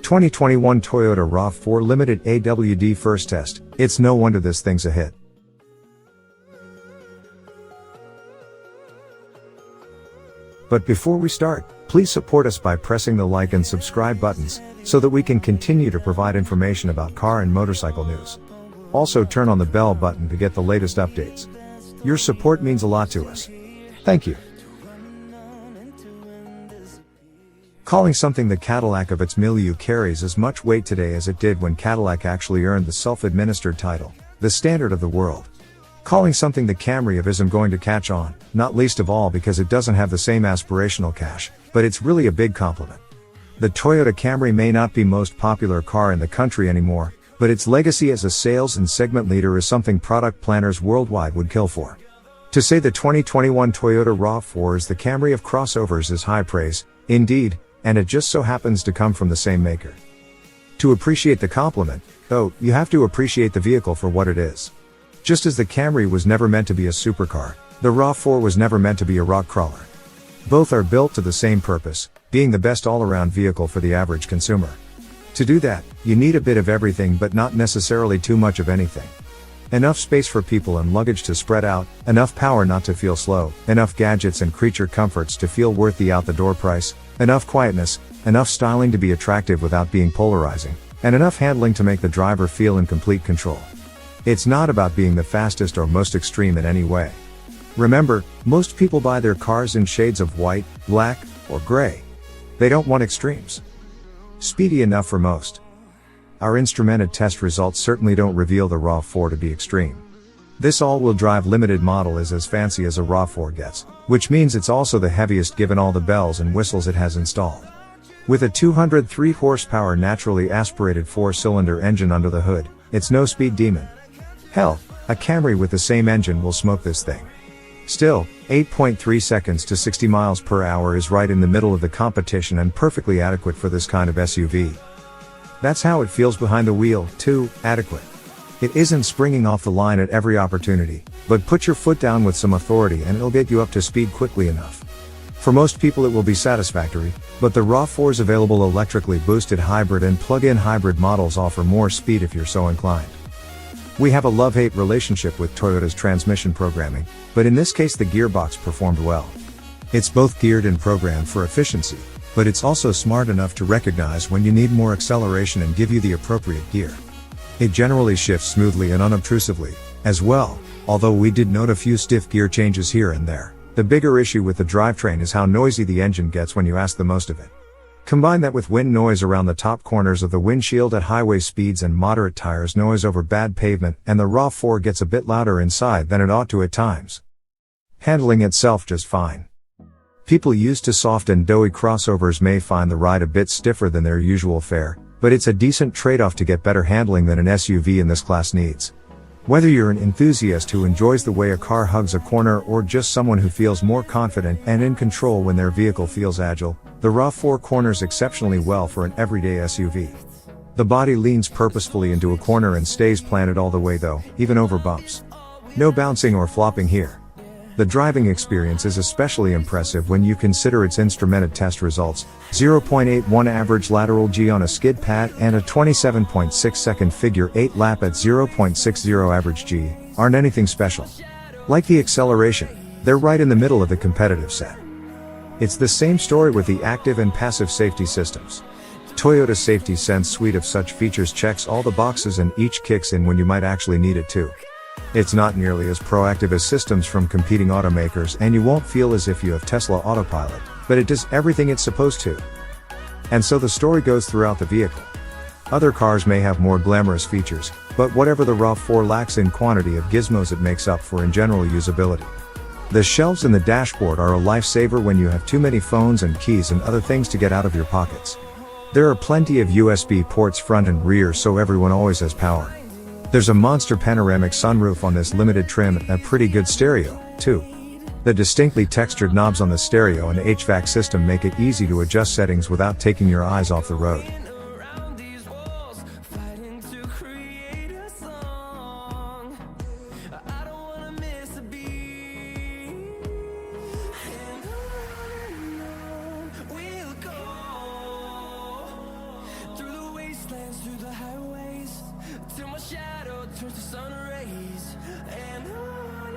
2021 Toyota RAV4 Limited AWD first test. It's no wonder this thing's a hit. But before we start, please support us by pressing the like and subscribe buttons, so that we can continue to provide information about car and motorcycle news. Also turn on the bell button to get the latest updates. Your support means a lot to us. Thank you. Calling something the Cadillac of its milieu carries as much weight today as it did when Cadillac actually earned the self-administered title, the standard of the world. Calling something the Camry of isn't going to catch on, not least of all because it doesn't have the same aspirational cash, but it's really a big compliment. The Toyota Camry may not be most popular car in the country anymore, but its legacy as a sales and segment leader is something product planners worldwide would kill for. To say the 2021 Toyota RAV4 is the Camry of crossovers is high praise, indeed, and it just so happens to come from the same maker. To appreciate the compliment, though, you have to appreciate the vehicle for what it is. Just as the Camry was never meant to be a supercar, the RAV4 was never meant to be a rock crawler. Both are built to the same purpose, being the best all-around vehicle for the average consumer. To do that, you need a bit of everything but not necessarily too much of anything. Enough space for people and luggage to spread out, enough power not to feel slow, enough gadgets and creature comforts to feel worth the out-the-door price, enough quietness, enough styling to be attractive without being polarizing, and enough handling to make the driver feel in complete control. It's not about being the fastest or most extreme in any way. Remember, most people buy their cars in shades of white, black, or gray. They don't want extremes. Speedy enough for most. Our instrumented test results certainly don't reveal the RAV4 to be extreme. This all-wheel drive limited model is as fancy as a RAV4 gets, which means it's also the heaviest given all the bells and whistles it has installed. With a 203 horsepower naturally aspirated 4-cylinder engine under the hood, it's no speed demon. Hell, a Camry with the same engine will smoke this thing. Still, 8.3 seconds to 60 miles per hour is right in the middle of the competition and perfectly adequate for this kind of SUV. That's how it feels behind the wheel, too, adequate. It isn't springing off the line at every opportunity, but put your foot down with some authority and it'll get you up to speed quickly enough. For most people it will be satisfactory, but the RAV4's available electrically boosted hybrid and plug-in hybrid models offer more speed if you're so inclined. We have a love-hate relationship with Toyota's transmission programming, but in this case the gearbox performed well. It's both geared and programmed for efficiency, but it's also smart enough to recognize when you need more acceleration and give you the appropriate gear. It generally shifts smoothly and unobtrusively, as well, although we did note a few stiff gear changes here and there. The bigger issue with the drivetrain is how noisy the engine gets when you ask the most of it. Combine that with wind noise around the top corners of the windshield at highway speeds and moderate tires noise over bad pavement, and the RAV4 gets a bit louder inside than it ought to at times. Handling itself just fine. People used to soft and doughy crossovers may find the ride a bit stiffer than their usual fare, but it's a decent trade-off to get better handling than an SUV in this class needs. Whether you're an enthusiast who enjoys the way a car hugs a corner or just someone who feels more confident and in control when their vehicle feels agile, the RAV4 corners exceptionally well for an everyday SUV. The body leans purposefully into a corner and stays planted all the way though, even over bumps. No bouncing or flopping here. The driving experience is especially impressive when you consider its instrumented test results: 0.81 average lateral G on a skid pad and a 27.6 second figure 8 lap at 0.60 average G, aren't anything special. Like the acceleration, they're right in the middle of the competitive set. It's the same story with the active and passive safety systems. Toyota's Safety Sense suite of such features checks all the boxes and each kicks in when you might actually need it to. It's not nearly as proactive as systems from competing automakers and you won't feel as if you have Tesla Autopilot, but it does everything it's supposed to. And so the story goes throughout the vehicle. Other cars may have more glamorous features, but whatever the RAV4 lacks in quantity of gizmos it makes up for in general usability. The shelves in the dashboard are a lifesaver when you have too many phones and keys and other things to get out of your pockets. There are plenty of USB ports front and rear so everyone always has power. There's a monster panoramic sunroof on this limited trim and a pretty good stereo, too. The distinctly textured knobs on the stereo and HVAC system make it easy to adjust settings without taking your eyes off the road. Through the the highways, till my shadow turns to sun rays. And on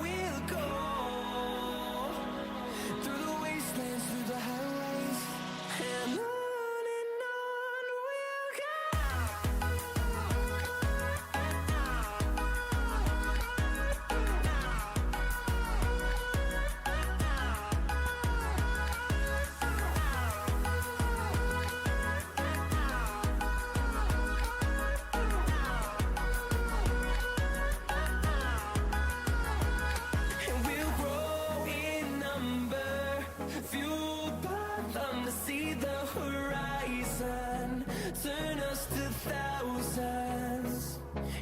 we'll go, through the wastelands, through the highways. And on we'll go. And we'll grow in number, fueled by them to see the horizon, turn us to thousands.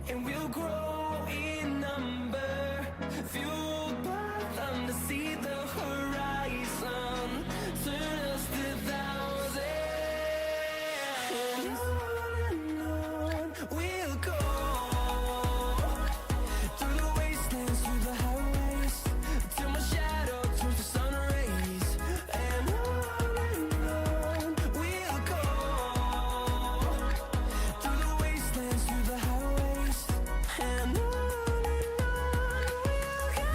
And we'll grow in number, fueled by them to see the horizon, turn us to thousands. And on we'll go, through the wastelands, through the highways, till my shadow turns to sun rays. And on we'll go, through the wastelands, through the highways. And on we'll go.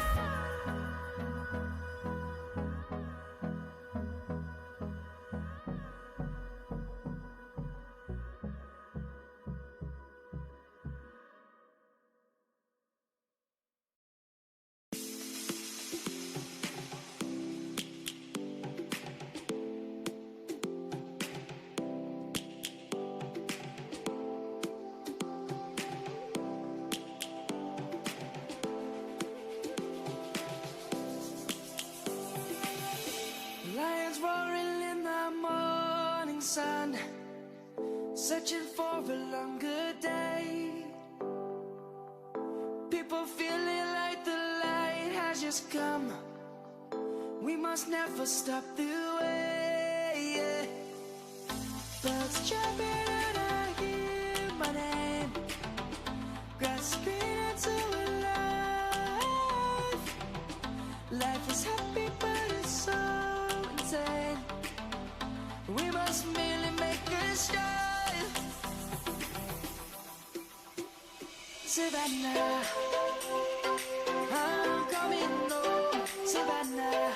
Lions roaring in the morning sun, searching for a longer day. People feeling like the light has just come. We must never stop the way. Birds chirping and I hear my name, grasping into a life. Life is happy but it's so insane. We must merely make a start. Savannah, I'm coming home. Savannah,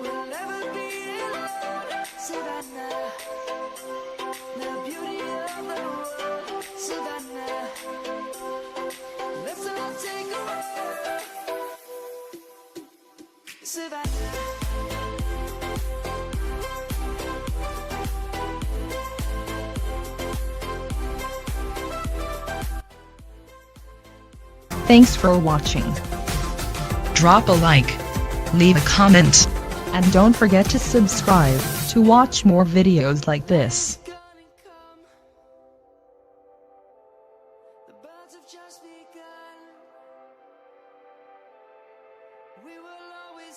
we'll never be alone. Savannah, the beauty of the world. Savannah, let's all take a walk. Savannah. Thanks for watching. Drop a like, leave a comment, and don't forget to subscribe to watch more videos like this. The birds have just begun. We will always